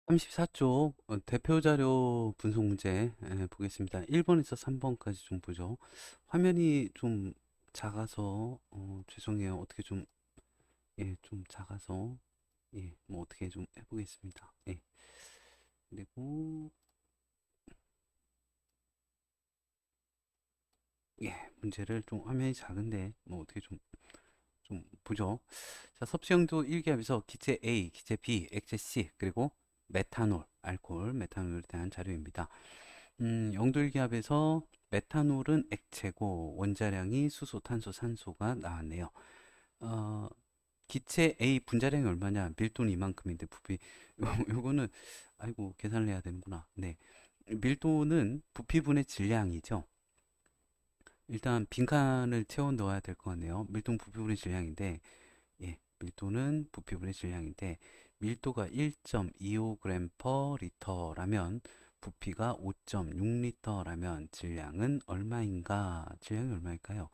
34쪽 대표 자료 분석 문제 보겠습니다. 1번에서 3번까지 좀 보죠. 화면이 좀 작아서 죄송해요. 어떻게 좀 좀 작아서 뭐 어떻게 좀 해보겠습니다. 그리고 문제를 좀 화면이 작은데 뭐 어떻게 좀 보죠. 자, 섭취형도 1기압에서 기체 A, 기체 B, 액체 C 그리고 메탄올, 알코올, 메탄올에 대한 자료입니다. 영도일기압에서 메탄올은 액체고 원자량이 수소, 탄소, 산소가 나왔네요. 어, 기체 A 분자량이 얼마냐? 밀도는 이만큼인데 부피 요거는 아이고 계산을 해야 되는구나. 네. 밀도는 부피분의 질량이죠. 일단 빈칸을 채워 넣어야 될 것 같네요. 밀도는 부피분의 질량인데 밀도는 부피분의 질량인데 밀도가 1.25g per 리터라면 부피가 5.6리터라면 질량은 얼마인가? 질량이 얼마일까요?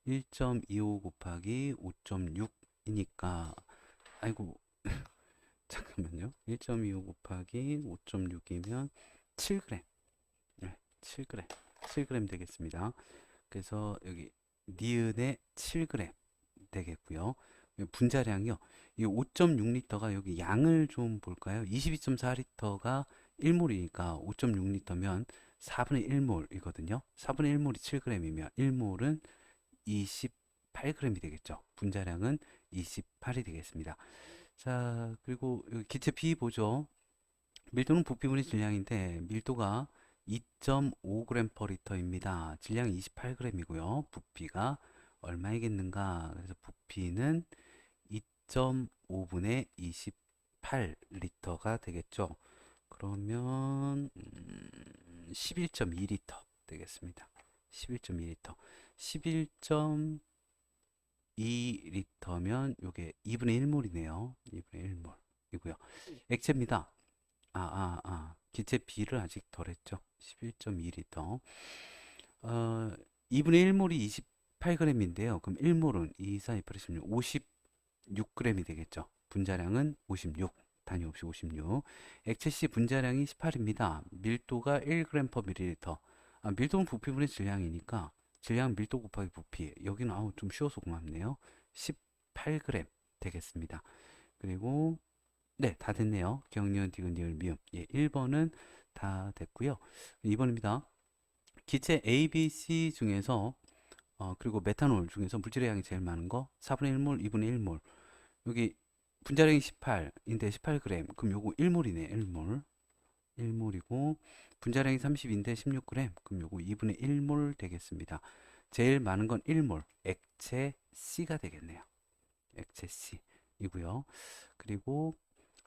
1.25 곱하기 5.6이니까 아이고 잠깐만요. 1.25 곱하기 5.6이면 7g. 네, 7g. 7g 되겠습니다. 그래서 여기 니은의 7g 되겠고요. 분자량이요. 이 5.6리터가 여기 양을 좀 볼까요? 22.4리터가 1몰이니까 5.6리터면 4분의 1몰이거든요. 4분의 1몰이 7g이면 1몰은 28g이 되겠죠. 분자량은 28이 되겠습니다. 자, 그리고 여기 기체 B 보죠. 밀도는 부피분의 질량인데 밀도가 2.5g per 리터입니다. 질량이 28g이고요. 부피가 얼마이겠는가? 그래서 부피는 2.5분의 28리터가 되겠죠. 그러면 11.2리터 되겠습니다. 11.2리터. 11.2리터면 이게 2분의 1몰이네요. 2분의 1몰이고요. 액체입니다. 기체 B를 아직 덜 했죠. 11.2리터. 2분의 1몰이 28g인데요. 그럼 1몰은 2, 4, 2, 8, 16, 56g이 되겠죠. 분자량은 56, 단위 없이 56. 액체 C 분자량이 18입니다. 밀도가 1g per ml. 밀도는 부피분의 질량이니까 질량 밀도 곱하기 부피. 여기는 좀 쉬워서 고맙네요. 18g 되겠습니다. 그리고 네, 다 됐네요. 경련, 디귿, 니을, 미음. 1번은 다 됐고요. 2번입니다. 기체 A, B, C 중에서 그리고 메탄올 중에서 물질의 양이 제일 많은 거 4분의 1몰, 2분의 1몰. 여기 분자량이 18인데 18g. 그럼 요거 1몰이네. 1몰. 1몰이고 분자량이 30인데 16g. 그럼 요거 2분의 1몰 되겠습니다. 제일 많은 건 1몰. 액체 C가 되겠네요. 액체 C이고요. 그리고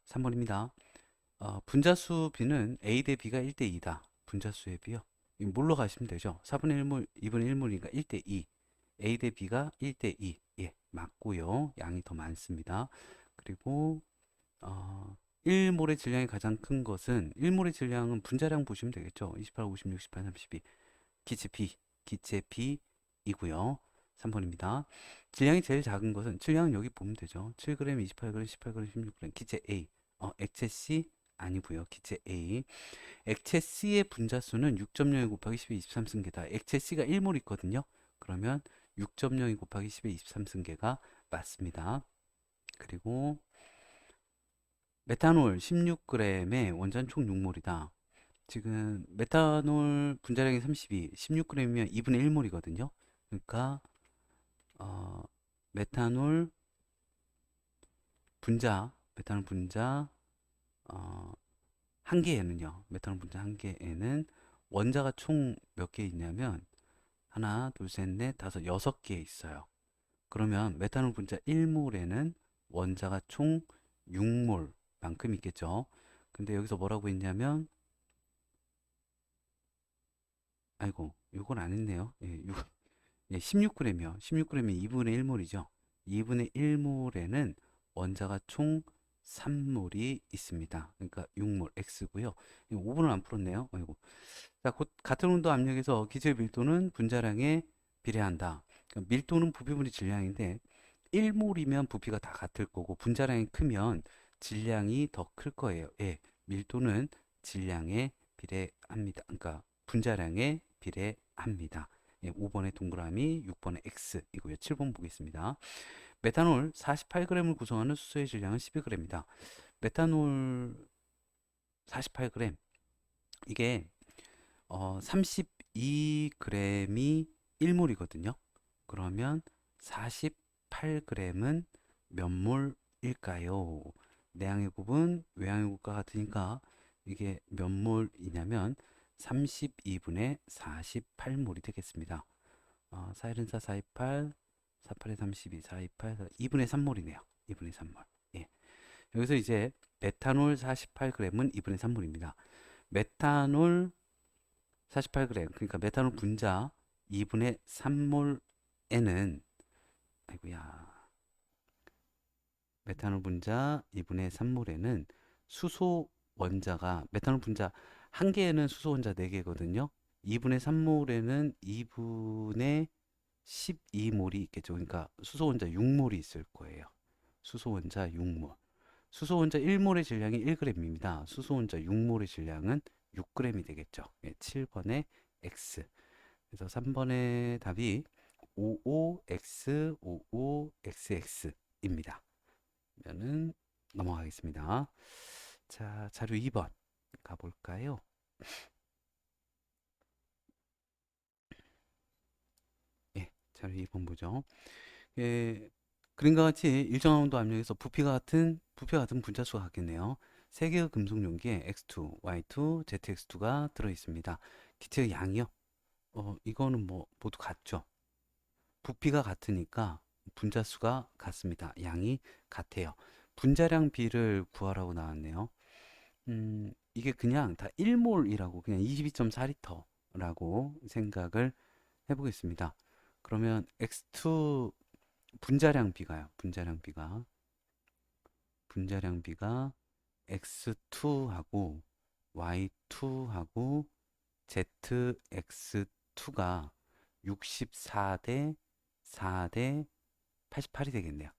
3번입니다. 분자수 비는 A 대 B가 1대 2다. 분자수의 비요. 이거 뭘로 가시면 되죠? 4분의 1몰, 2분의 1몰이니까 1대 2. A 대 B가 1대 2. 예, 맞고요. 양이 더 많습니다. 그리고 1몰의 질량이 가장 큰 것은 1몰의 질량은 분자량 보시면 되겠죠. 28, 56, 18, 32. 기체 B, 기체 B이고요. 3번입니다. 질량이 제일 작은 것은 질량은 여기 보면 되죠. 7g, 28g, 18g, 16g. 기체 A. 액체 C 아니고요. 기체 A. 액체 C의 분자수는 6.02 곱하기 10의 23승계다. 액체 C가 1몰 있거든요. 그러면 6.02 곱하기 10의 23승계가 맞습니다. 그리고 메탄올 16g의 원자는 총 6몰이다. 지금 메탄올 분자량이 32, 16g이면 2분의 1몰이거든요. 그러니까 어, 메탄올 메탄올 분자 어, 한 개에는요. 메탄올 분자 한 개에는 원자가 총 몇 개 있냐면 하나, 둘, 셋, 넷, 다섯, 여섯 개 있어요. 그러면 메탄올 분자 1몰에는 원자가 총 6몰만큼 있겠죠. 근데 여기서 뭐라고 했냐면 아이고, 이건 안 했네요. 16g이요. 16g이 2분의 1몰이죠. 2분의 1몰에는 원자가 총 3몰이 있습니다. 그러니까 6몰 X고요. 5분을 안 풀었네요. 아이고. 자, 곧 같은 온도 압력에서 기체의 밀도는 분자량에 비례한다. 그러니까 밀도는 부피분의 질량인데 1몰이면 부피가 다 같을 거고 분자량이 크면 질량이 더 클 거예요. 예. 밀도는 질량에 비례합니다. 그러니까 분자량에 비례합니다. 예, 5번의 동그라미, 6번의 X이고요. 7번 보겠습니다. 메탄올 48g을 구성하는 수소의 질량은 12g이다. 메탄올 48g, 이게 32g이 1몰이거든요. 그러면 48g은 몇 몰일까요? 내항의 곱은 외항의 곱과 같으니까 이게 몇 몰이냐면 32분의 48몰이 되겠습니다. 4 1 4, 4 2 8, 48에 32, 4 2 8, 2분의 3몰이네요. 2분의 3몰. 예. 여기서 이제 메탄올 48g은 2분의 3몰입니다. 메탄올 48g, 그러니까 메탄올 분자 2분의 3몰에는, 아이고야, 메탄올 분자 2분의 3몰에는 수소 원자가, 메탄올 분자 한 개에는 수소 원자 4개거든요. 2분의 3몰에는 2분의 12몰이 있겠죠. 그러니까 수소 원자 6몰이 있을 거예요. 수소 원자 6몰. 수소 원자 1몰의 질량이 1g입니다. 수소 원자 6몰의 질량은 6g이 되겠죠. 예, 7번의 X. 그래서 3번의 답이 55X, 55XX 입니다. 그러면은 넘어가겠습니다. 자, 자료 2번 가볼까요? 예, 자료 2번 보죠. 예, 그림과 같이 일정한 온도 압력에서 부피가 같은 분자수가 같겠네요. 세 개의 금속 용기에 X2, Y2, ZX2가 들어 있습니다. 기체의 양이요? 이거는 뭐 모두 같죠. 부피가 같으니까 분자수가 같습니다. 양이 같아요. 분자량 비를 구하라고 나왔네요. 이게 그냥 다 1몰이라고, 그냥 22.4리터라고 생각을 해보겠습니다. 그러면 X2 분자량 비가요. 분자량 비가 X2하고 Y2하고 ZX2가 64대 4대 88이 되겠네요.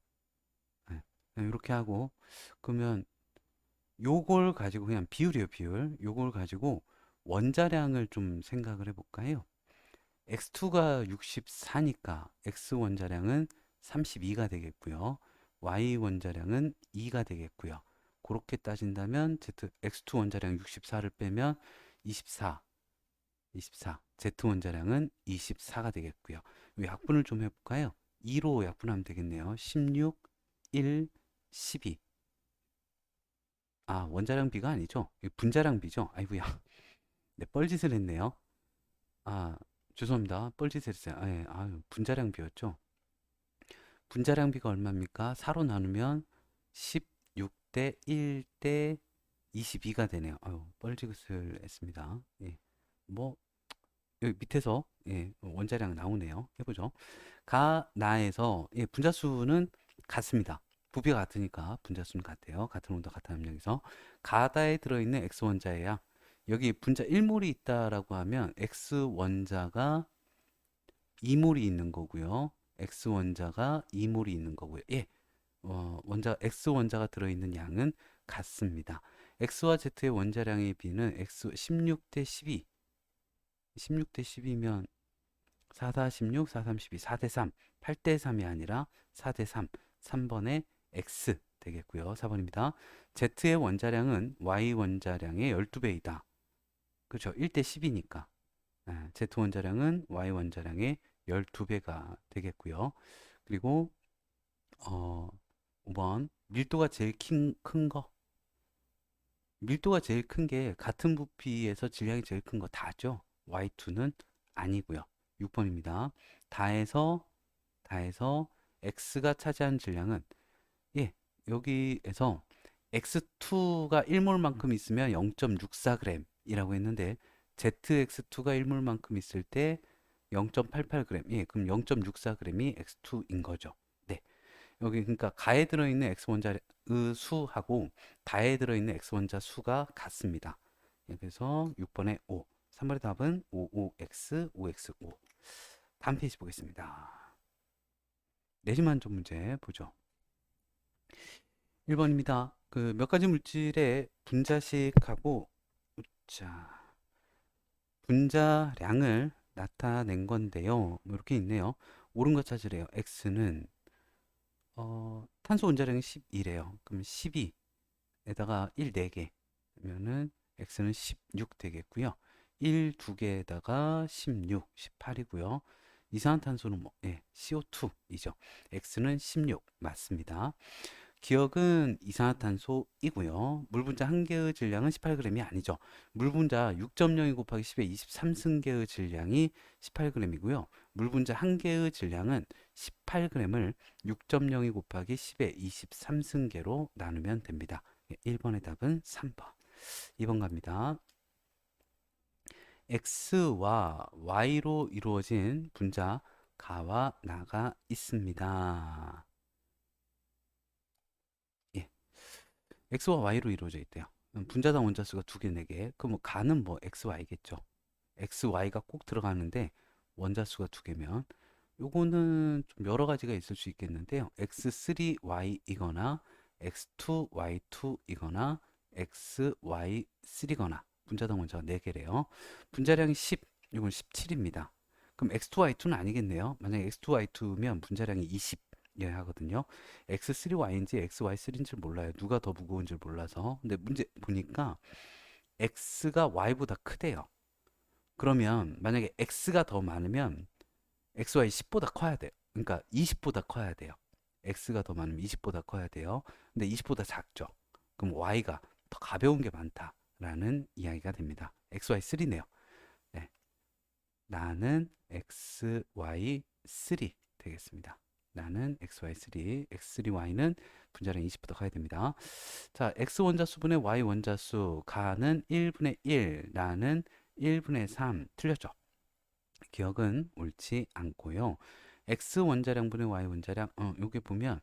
네. 이렇게 하고, 그러면 요걸 가지고, 그냥 비율이에요, 비율. 요걸 가지고 원자량을 좀 생각을 해볼까요? X2가 64니까 X 원자량은 32가 되겠고요. Y 원자량은 2가 되겠고요. 그렇게 따진다면 X2 원자량 64를 빼면 24, Z 원자량은 24가 되겠고요. 약분을 좀 해볼까요? 2로 약분하면 되겠네요. 16, 1, 12. 원자량 비가 아니죠. 분자량 비죠. 아이고야. 네, 뻘짓을 했네요. 아, 죄송합니다. 뻘짓을 했어요. 예, 분자량 비였죠. 분자량 비가 얼마입니까? 4로 나누면 16대 1대 22가 되네요. 뻘짓을 했습니다. 예. 뭐, 여기 밑에서, 예, 원자량 나오네요. 해보죠. 나에서, 예, 분자수는 같습니다. 부피가 같으니까 분자수는 같아요. 같은 온도, 같은 압력에서. 가다에 들어있는 X 원자에야, 여기 분자 1몰이 있다라고 하면 X 원자가 2몰이 있는 거고요. X 원자가 2몰이 있는 거고요. 예, X 원자가 들어있는 양은 같습니다. X와 Z의 원자량의 비는 X 16대 12. 16대 12면 4다 16, 4, 3, 12, 4대 3, 8대 3이 아니라 4대 3, 3번의 X 되겠고요. 4번입니다. Z의 원자량은 Y 원자량의 12배이다. 그렇죠. 1대 10이니까. Z 원자량은 Y 원자량의 12배가 되겠고요. 그리고 5번 밀도가 제일 큰 거. 밀도가 제일 큰 게 같은 부피에서 질량이 제일 큰 거 다죠. Y2는 아니고요. 6번입니다. 다해서 X가 차지한 질량은, 예, 여기에서 X2가 1몰만큼 있으면 0.64g 이라고 했는데 ZX2가 1몰만큼 있을 때 0.88g. 예, 그럼 0.64g이 X2인 거죠. 네. 여기 그러니까 가에 들어있는 X 원자의 수하고 다에 들어있는 X 원자 수가 같습니다. 예, 그래서 6번의 5. 3번의 답은 55X, 5X5. 다음 페이지 보겠습니다. 내집 만점 문제 보죠. 1번입니다. 그 몇 가지 물질의 분자식하고 자, 분자량을 나타낸 건데요. 뭐 이렇게 있네요. 옳은 거 찾으래요. x는 탄소 원자량이 10이래요. 그럼 12에다가 1 4개 그러면은 x는 16 되겠고요. 1 2개에다가 16, 18이고요. 이산화탄소는 뭐, 예, CO2이죠. x는 16 맞습니다. 기억은 이산화탄소이고요. 물 분자 한 개의 질량은 18g이 아니죠. 물 분자 6.02 곱하기 10의 23승계의 질량이 18g이고요. 물 분자 한 개의 질량은 18g을 6.02 곱하기 10의 23승계로 나누면 됩니다. 1번의 답은 3번. 2번 갑니다. x와 y로 이루어진 분자 가와 나가 있습니다. 예. x와 y로 이루어져 있대요. 분자당 원자수가 2개, 4개. 그럼 뭐 가는 뭐 x, y겠죠. x, y가 꼭 들어가는데 원자수가 2개면 요거는 좀 여러 가지가 있을 수 있겠는데요. x3y이거나 x2y2이거나 xy3거나 분자당 원자가 4개래요. 분자량이 10, 이건 17입니다. 그럼 x2y2는 아니겠네요. 만약에 x2y2면 분자량이 20 이어야 하거든요. x3y인지 xy3인지 몰라요. 누가 더 무거운지 몰라서. 근데 문제 보니까 x가 y보다 크대요. 그러면 만약에 x가 더 많으면 xy 10보다 커야 돼요. 그러니까 20보다 커야 돼요. x가 더 많으면 20보다 커야 돼요. 근데 20보다 작죠. 그럼 y가 더 가벼운 게 많다라는 이야기가 됩니다. xy3네요. 네. 나는 xy3 되겠습니다. 나는 xy3, x3y는 분자량 20보다 커야 됩니다. 자, x 원자수분의 y 원자수, 가는 1분의 1, 나는 1분의 3. 틀렸죠? 기억은 옳지 않고요. x 원자량분의 y 원자량, 요게 보면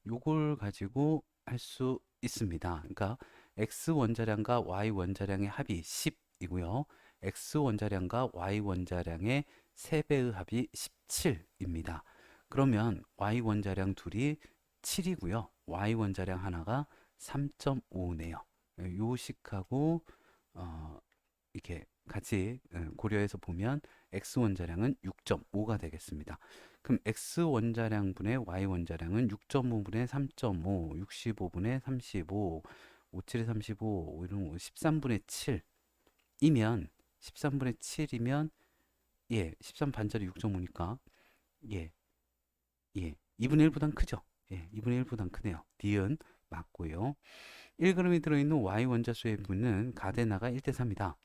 요걸 가지고 할 수 있습니다. 그러니까 x 원자량과 y 원자량의 합이 10이고요. x 원자량과 y 원자량의 3배의 합이 17입니다. 그러면 y 원자량 둘이 7이고요. y 원자량 하나가 3.5네요. 요식하고 이렇게 같이 고려해서 보면 x 원자량은 6.5가 되겠습니다. 그럼 x 원자량분의 y 원자량은 6.5분의 3.5, 65분의 35, 57의 35, 이런 13분의 7이면 13분의 7이면 예, 13 반절이 6.5니까 예, 예, 2분의 1보단 크죠? 예, 2분의 1보단 크네요. D은 맞고요. 1g이 들어있는 y 원자수의 분은 가데나가 1대 3이다.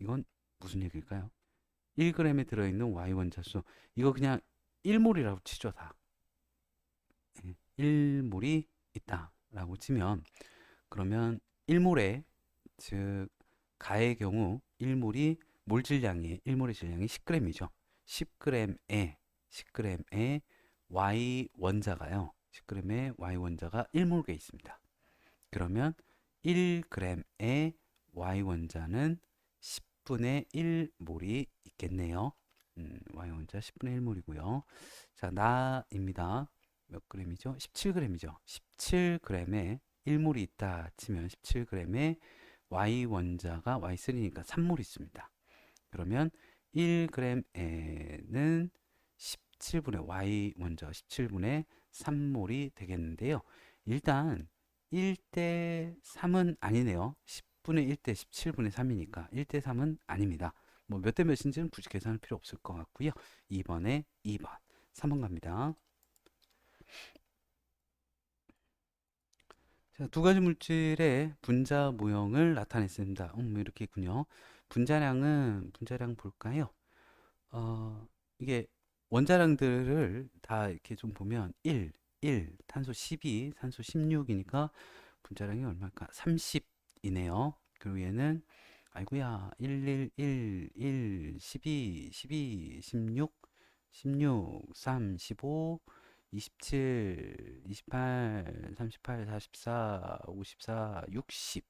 이건 무슨 얘기일까요? 1g에 들어있는 y 원자수, 이거 그냥 1몰이라고 치죠. 다 1몰이 있다 라고 치면, 그러면 1몰에, 즉 가의 경우 1몰이 몰 질량이 1몰의 질량이 10g이죠. 10g에 y 원자가요, 10g에 y 원자가 1몰에 있습니다. 그러면 1g의 y 원자는 10분의 1몰이 있겠네요. y 원자 10분의 1몰이고요. 자, 나입니다. 몇 g이죠? 17g이죠. 17g에 1몰이 있다 치면 17g에 y 원자가 y3니까 3몰 있습니다. 그러면 1g에는 17분의 y 원자 17분의 3몰이 되겠는데요. 일단 1대 3은 아니네요. 10분의 1대 17분의 3이니까 1대 3은 아닙니다. 뭐 몇 대 몇인지는 굳이 계산할 필요 없을 것 같고요. 2번에 2번, 3번 갑니다. 자, 두 가지 물질의 분자 모형을 나타냈습니다. 이렇게 있군요. 분자량 볼까요? 이게 원자량들을 다 이렇게 좀 보면 1, 탄소 12, 산소 16이니까 분자량이 얼마일까? 30이네요. 그리고 얘는 아이고야 1, 12, 16, 3, 15, 27, 28, 38, 44, 54, 60.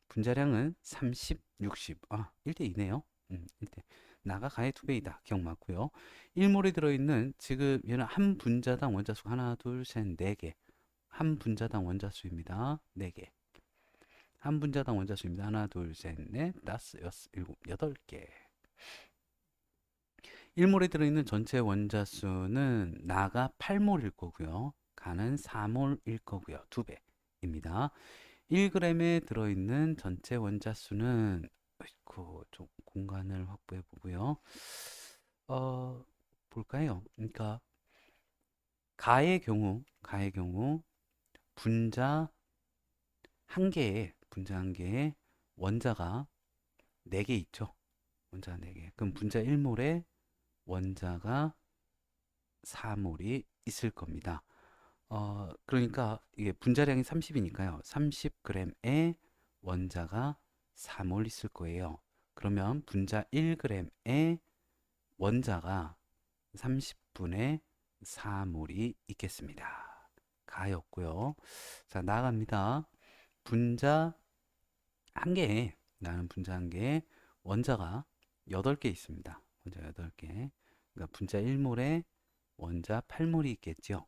분자량은 30, 60. 1대 2네요. 1대. 나가 가의 2배이다. 기억 맞고요. 1몰에 들어있는, 지금 얘는 한 분자당 원자수가 하나, 둘, 셋, 4개. 한 분자당 원자수입니다. 4개. 한 분자당 원자수입니다. 하나, 둘, 셋, 넷, 다섯, 여섯, 일곱, 8개. 1몰에 들어있는 전체 원자수는 나가 8몰일 거고요. 가는 4몰일 거고요. 2배입니다. 1g에 들어있는 전체 원자수는 좀 공간을 확보해 보고요. 볼까요? 그러니까 가의 경우 분자 분자 한 개에 원자가 4개 있죠. 원자가 4개. 그럼 분자 1몰에 원자가 4몰이 있을 겁니다. 그러니까 이게 분자량이 30이니까요. 30g에 원자가 4몰 있을 거예요. 그러면 분자 1g에 원자가 30분의 4몰이 있겠습니다. 가였고요. 자, 나갑니다. 분자 한 개에 나는 분자 한 개에 원자가 8개 있습니다. 원자 8개. 그러니까 분자 1몰에 원자 8몰이 있겠죠.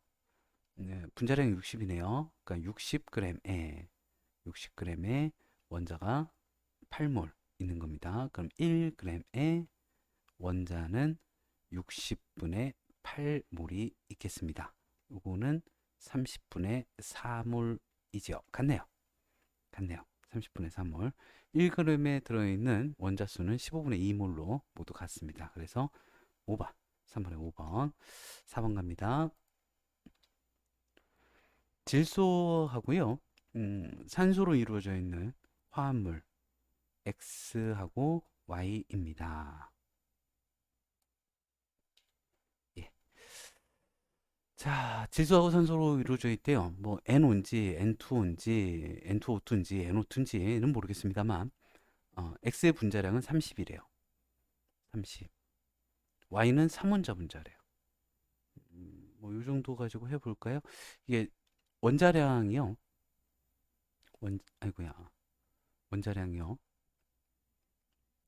네, 분자량이 60이네요. 그러니까 60g에 원자가 8몰 있는 겁니다. 그럼 1g에 원자는 60분의 8몰이 있겠습니다. 요거는 30분의 4몰이죠. 같네요. 30분의 3몰. 1g에 들어있는 원자수는 15분의 2몰로 모두 같습니다. 그래서 5번, 3번에 5번. 4번 갑니다. 질소하고요. 산소로 이루어져 있는 화합물 X하고 Y입니다. 예. 자, 질소하고 산소로 이루어져 있대요. 뭐 NO인지 N2인지 N2O2인지 NO2인지는 모르겠습니다만 X의 분자량은 30이래요. 30. Y는 3원자 분자래요. 뭐 이 정도 가지고 해볼까요? 이게 원자량이요. 아이고야. 원자량이요.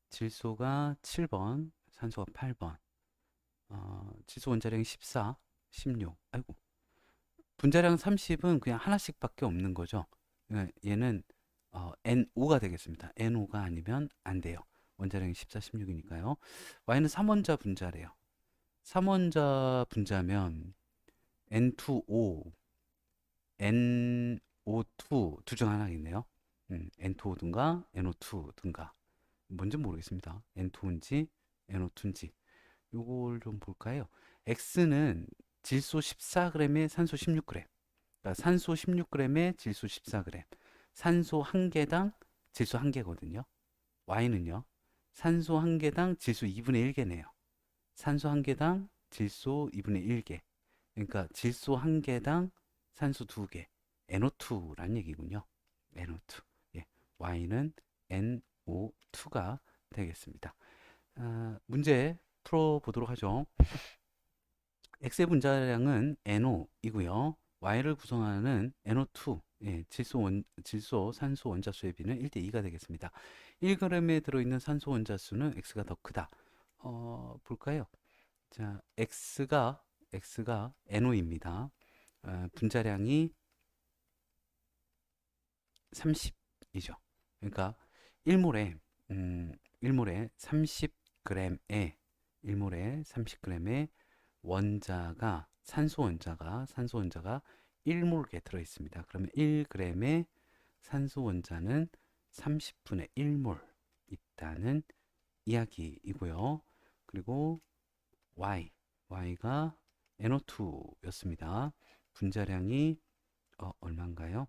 질소가 7번, 산소가 8번. 질소 원자량이 14, 16. 아이고. 분자량 30은 그냥 하나씩밖에 없는 거죠. 얘는 NO가 되겠습니다. NO가 아니면 안 돼요. 원자량이 14, 16이니까요. Y는 3원자 분자래요. 3원자 분자면 N2O, NO2 둘 중 하나겠네요. N2O든가 NO2든가 뭔지 모르겠습니다. N2인지 NO2인지 요걸 좀 볼까요? X는 질소 14g에 산소 16g. 그러니까 산소 16g에 질소 14g. 산소 1개당 질소 1개거든요. Y는요. 산소 1개당 질소 2분의 1개네요. 산소 1개당 질소 2분의 1개. 그러니까 질소 1개당 산소 2개. NO2라는 얘기군요. NO2. 예. Y는 NO2가 되겠습니다. 문제 풀어보도록 하죠. X의 분자량은 NO이고요. Y를 구성하는 NO2, 예, 질소, 산소 원자수의 비는 1대2가 되겠습니다. 1g에 들어있는 산소 원자수는 X가 더 크다. 볼까요? 자, X가 NO입니다. 분자량이 30이죠. 그러니까 1몰에 30g에 1몰에 30g에 원자가 산소 원자가 1몰에 들어 있습니다. 그러면 1g의 산소 원자는 30분의 1몰 있다는 이야기이고요. 그리고 Y가 NO2였습니다. 분자량이 얼마인가요?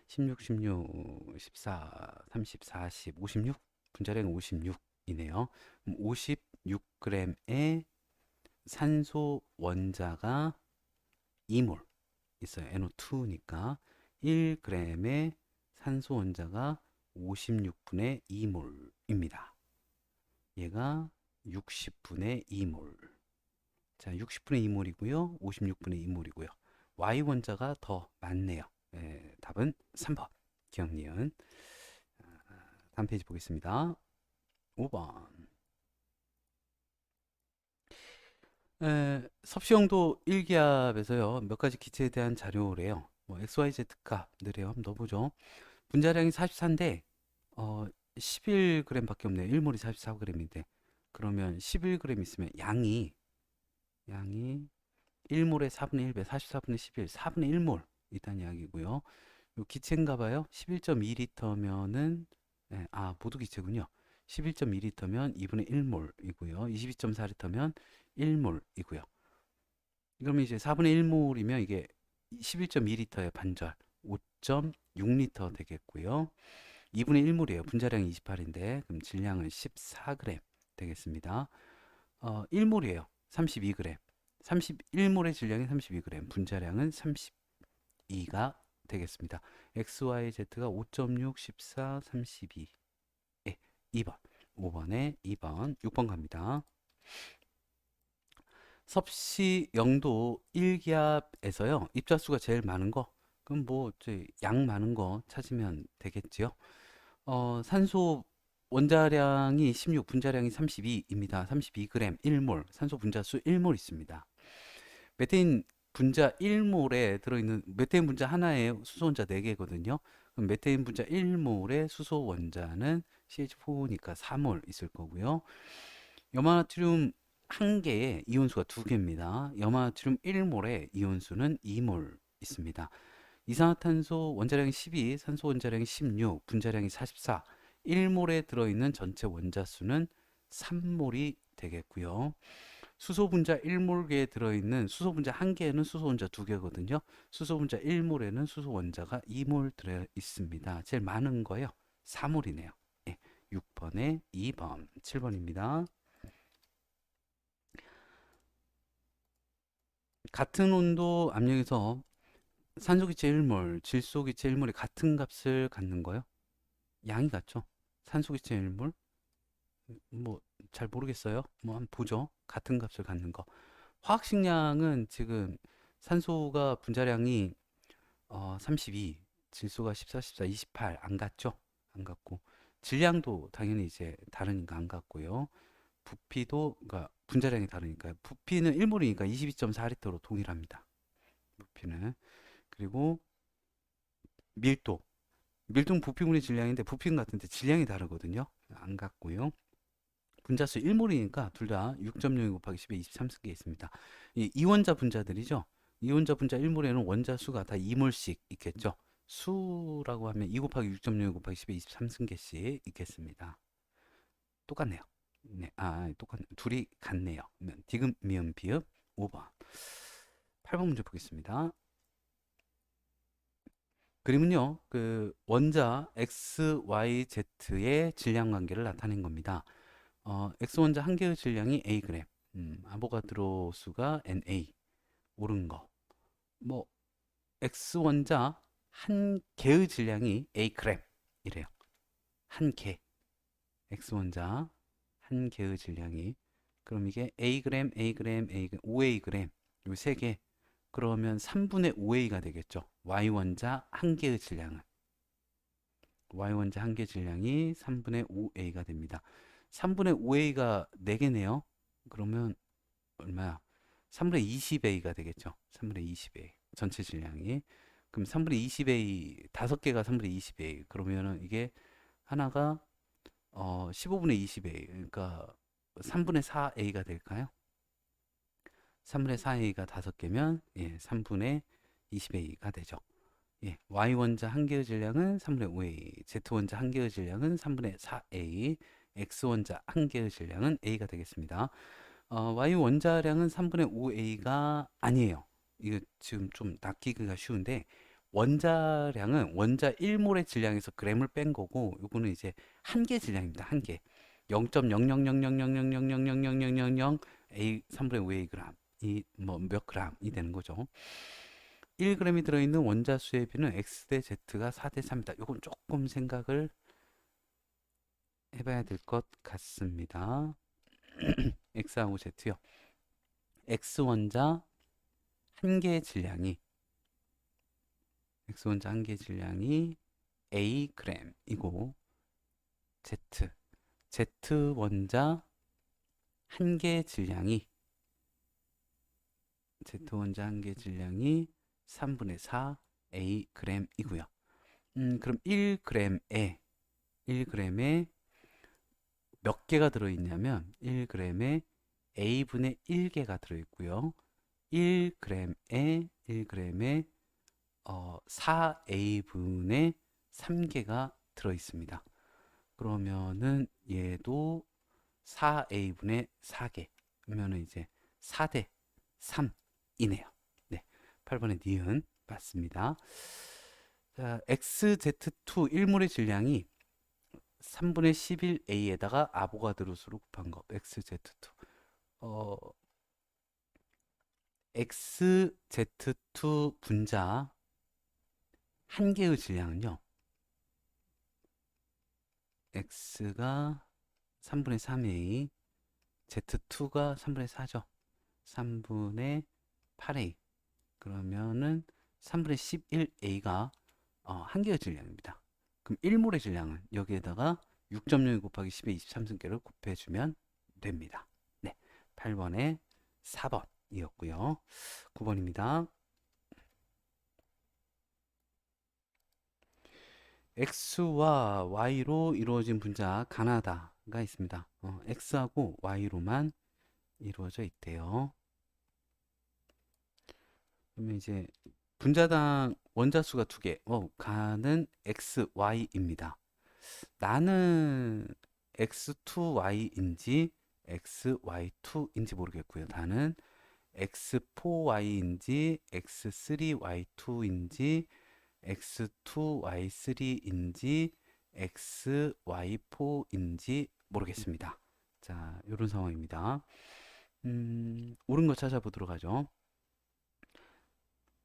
16, 16, 14, 30, 40, 56. 분자량은 56이네요. 56g의 산소 원자가 2몰 있어요. NO2니까 1g의 산소 원자가 56분의 2몰입니다. 얘가 60분의 2몰. 자, 60분의 2몰이고요. 56분의 2몰이고요. Y 원자가 더 많네요. 답은 3번. 기억니은. 다음 페이지 보겠습니다. 5번. 섭씨형도 일기압에서요, 몇 가지 기체에 대한 자료래요. 뭐, XYZ 값들이요. 한번 넣어보죠. 분자량이 44인데, 11g 밖에 없네요. 1몰이 44g인데. 그러면 11g 있으면 양이 1몰의 4분의 1배, 44분의 11, 4분의 1몰 있다는 이야기고요. 요 기체인가 봐요. 11.2리터면은 모두 기체군요. 11.2리터면 2분의 1몰이고요. 22.4리터면 1몰이고요. 그러면 이제 4분의 1몰이면 이게 11.2리터의 반절 5.6리터 되겠고요. 2분의 1몰이에요. 분자량이 28인데 그럼 질량은 14g 되겠습니다. 1몰이에요. 32g. 31몰의 질량이 32g, 분자량은 32가 되겠습니다. XYZ가 5.6, 14, 32. 예, 2번. 5번에 2번, 6번 갑니다. 섭씨 영도 1기압에서요. 입자수가 제일 많은 거. 그럼 뭐, 양 많은 거 찾으면 되겠지요. 산소 원자량이 16, 분자량이 32입니다. 32g 1몰, 산소 분자수 1몰 있습니다. 메테인 분자 1몰에 들어있는 메테인 분자 하나에 수소 원자 4개거든요. 그럼 메테인 분자 1몰의 수소 원자는 CH4니까 4몰 있을 거고요. 염화나트륨 한 개에 이온수가 2개입니다. 염화나트륨 1몰에 이온수는 2몰 있습니다. 이산화탄소 원자량이 12, 산소 원자량이 16, 분자량이 44. 1몰에 들어있는 전체 원자수는 3몰이 되겠고요. 수소 분자 1몰계에 들어있는 수소 분자 한 개에는 수소 원자 2개거든요. 수소 분자 1몰에는 수소 원자가 2몰 들어 있습니다. 제일 많은 거요. 4몰이네요. 예, 6번에 2번, 7번입니다. 같은 온도 압력에서 산소기체 1몰, 질소기체 1몰이 같은 값을 갖는 거요? 양이 같죠? 산소기체 1몰? 뭐 잘 모르겠어요. 뭐 한번 보죠. 같은 값을 갖는 거. 화학식량은 지금 산소가 분자량이 32, 질소가 14, 14, 28 안 같죠? 안 같고 질량도 당연히 이제 다르니까 안 같고요. 부피도 그러니까 분자량이 다르니까 부피는 1몰이니까 22.4리터로 동일합니다. 부피는 그리고 밀도 밀도는 부피분의 질량인데 부피는 같은데 질량이 다르거든요. 안 같고요. 분자수 1몰이니까 둘 다 6.02 곱하기 10의 23승계 있습니다. 이 이원자 분자들이죠. 이원자 분자 1몰에는 원자 수가 다 2몰씩 있겠죠. 수라고 하면 2 곱하기 6.02 곱하기 10의 23승계씩 있겠습니다. 똑같네요. 네, 똑같네. 둘이 같네요. 디귿, 미음, 비읍 5번. 8번 문제 보겠습니다. 그림은요, 그 원자 X, Y, Z의 질량 관계를 나타낸 겁니다. X 원자 한 개의 질량이 Ag, 아보가드로 수가 Na, 옳은 거. 뭐 X 원자 한 개의 질량이 Ag 이래요. 한 개. X 원자 한 개의 질량이 그럼 이게 Ag, Ag, Ag, 5Ag 요 세 개. 그러면 3분의 5A가 되겠죠. Y 원자 한 개의 질량은 Y 원자 한 개 질량이 3분의 5A가 됩니다. 3분의 5A가 4개네요. 그러면 얼마야? 3분의 20A가 되겠죠. 3분의 20A. 전체 질량이. 그럼 3분의 20A, 5개가 3분의 20A. 그러면은 이게 하나가 15분의 20A. 그러니까 3분의 4A가 될까요? 3분의 4A가 5개면 3분의 20A가 되죠. Y 원자 한 개의 질량은 3분의 5A, Z 원자 한 개의 질량은 3분의 4A, X 원자 한 개의 질량은 A가 되겠습니다. Y 원자량은 3분의 5A가 아니에요. 이거 지금 좀 낚이기가 쉬운데 원자량은 원자 1몰의 질량에서 g을 뺀 거고 요거는 이제 한 개 질량입니다. 한 개. 0.0000000000000 A 3분의 5A 그램. 이 뭐 몇 g이 되는 거죠. 1g이 들어있는 원자 수의 비는 X 대 Z가 4대 3이다. 요건 조금 생각을 해봐야 될 것 같습니다. X하고 Z요. X 원자 한 개의 질량이 X 원자 한 개의 질량이 A g이고 Z 원자 한 개의 질량이 Z 원자 한개 질량이 3분의 4 A g이고요. 그럼 1g에 몇 개가 들어있냐면 1g에 A분의 1개가 들어있고요. 1g에 4A분의 3개가 들어있습니다. 그러면은 얘도 4A분의 4개 그러면은 이제 4대 3이네요. 네, 8번의 니은 맞습니다. 자, XZ2 1몰의 질량이 3분의 11A에다가 아보가드로수로 곱한 거 XZ2 XZ2 분자 한 개의 질량은요. X가 3분의 3A, Z2가 3분의 4죠. 3분의 8A. 그러면은 3분의 11A가 한 개의 질량입니다. 그럼 1몰의 질량은 여기에다가 6.02 곱하기 10의 23승계를 곱해주면 됩니다. 네, 8번에 4번이었고요. 9번입니다. X와 Y로 이루어진 분자 가나다가 있습니다. X하고 Y로만 이루어져 있대요. 그러면 이제 분자당 원자수가 두 개, 가는 X, Y입니다. 나는 X2Y인지 XY2인지 모르겠고요. 나는 X4Y인지 X3Y2인지 X2Y3인지 XY4인지 모르겠습니다. 자, 이런 상황입니다. 옳은 거 찾아보도록 하죠.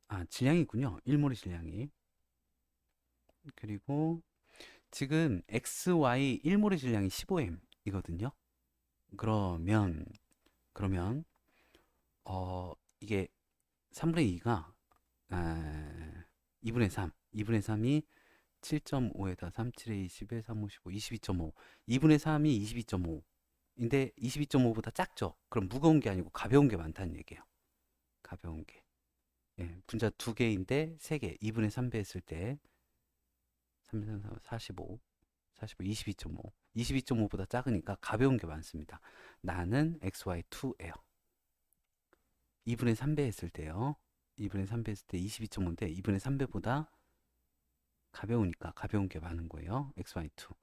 아, 질량이군요. 1몰의 질량이. 그리고 지금 XY 1몰의 질량이 15m이거든요. 그러면 이게 3분의 2가 2분의 3, 2분의 3이 7.5에다 37에 20에 3, 5, 15, 22.5. 2분의 3이 22.5인데 22.5보다 작죠? 그럼 무거운 게 아니고 가벼운 게 많다는 얘기예요. 가벼운 게. 예, 분자 두 개인데 세 개, 2분의 3배 했을 때 3, 3, 4, 45, 45, 22.5. 22.5보다 작으니까 가벼운 게 많습니다. 나는 XY2예요. 2분의 3배 했을 때요. 2분의 3배 했을 때 22.5인데 2분의 3배보다 가벼우니까 가벼운 게 많은 거예요. XY2.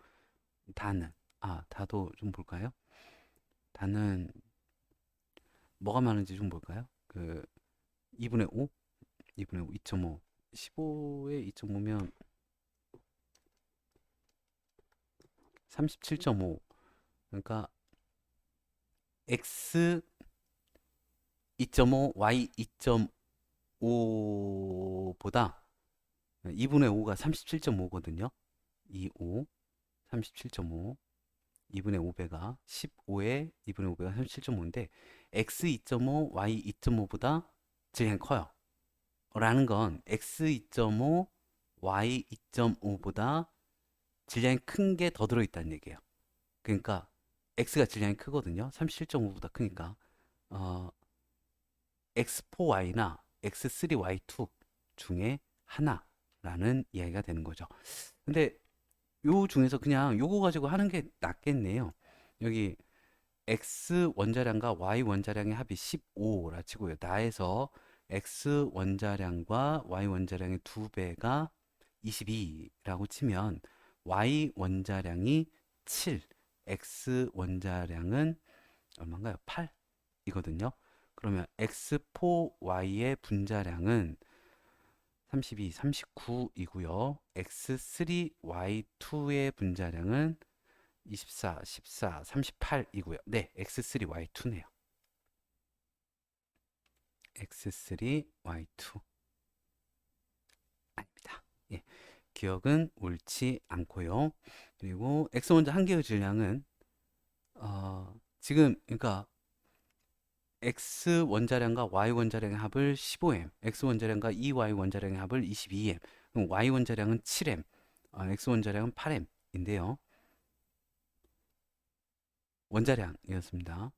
다는 다도 좀 볼까요? 다는 뭐가 많은지 좀 볼까요? 2분의 5, 2분의 5, 2.5. 15에 2.5면 37.5. 그러니까 X 2.5, Y 2.5보다 2분의 5가 37.5거든요. 25, 37.5. 2분의 5배가 15에 2분의 5배가 37.5인데 x 2.5, y 2.5보다 질량이 커요. 라는 건 x 2.5, y 2.5보다 질량이 큰 게 더 들어있다는 얘기예요. 그러니까 x가 질량이 크거든요. 37.5보다 크니까 x4y나 x3y2 중에 하나라는 이야기가 되는 거죠. 근데 요 중에서 그냥 요거 가지고 하는 게 낫겠네요. 여기 x 원자량과 y 원자량의 합이 15라 치고요. 나에서 x 원자량과 y 원자량의 2배가 22라고 치면 y 원자량이 7, x 원자량은 얼마인가요? 8이거든요. 그러면 x4y의 분자량은 32, 39이고요. x3y2의 분자량은 24, 14, 38이고요. 네, x3y2네요. x3y2 아닙니다. 예, 기억은 옳지 않고요. 그리고 x 원자 한 개의 질량은 지금 그러니까 x 원자량과 y 원자량의 합을 15m, x 원자량과 2y 원자량의 합을 22m. 그럼 y 원자량은 7m, x 원자량은 8m인데요. 원자량이었습니다.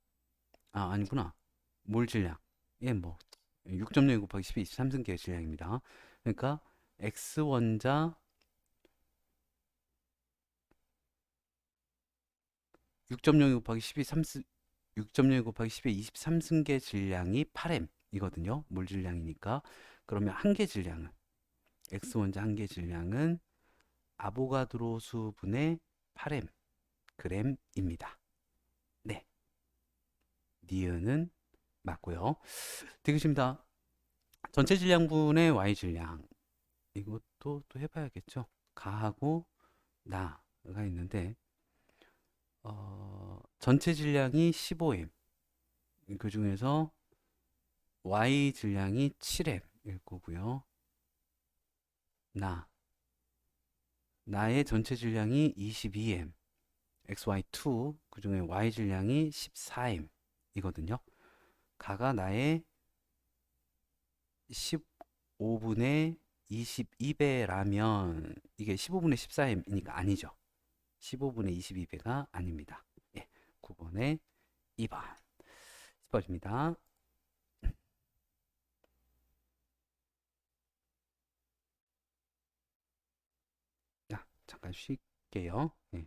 아니구나. 몰 질량. 예, 뭐 6.02 곱하기 10의 23승계의 질량입니다. 그러니까 X1자 6.02 곱하기 10의 6.02 곱하기 10의 23승계 질량이 8M 이거든요. 몰 질량이니까. 그러면 한 개 질량은 X1자 한 개 질량은 아보가드로 수분의 8M g입니다. 네. 니은은 맞고요. 디귿입니다. 전체 질량분의 Y 질량. 이것도 또 해봐야겠죠. 가하고 나가 있는데 전체 질량이 15M. 그 중에서 Y 질량이 7M일 거고요. 나의 전체 질량이 22M. XY2 그 중에 Y 질량이 14M 이거든요. 가가 나의 15분의 22배라면 이게 15분의 14M이니까 아니죠. 15분의 22배가 아닙니다. 예, 9번에 2번 10번입니다. 자, 잠깐 쉴게요. 예.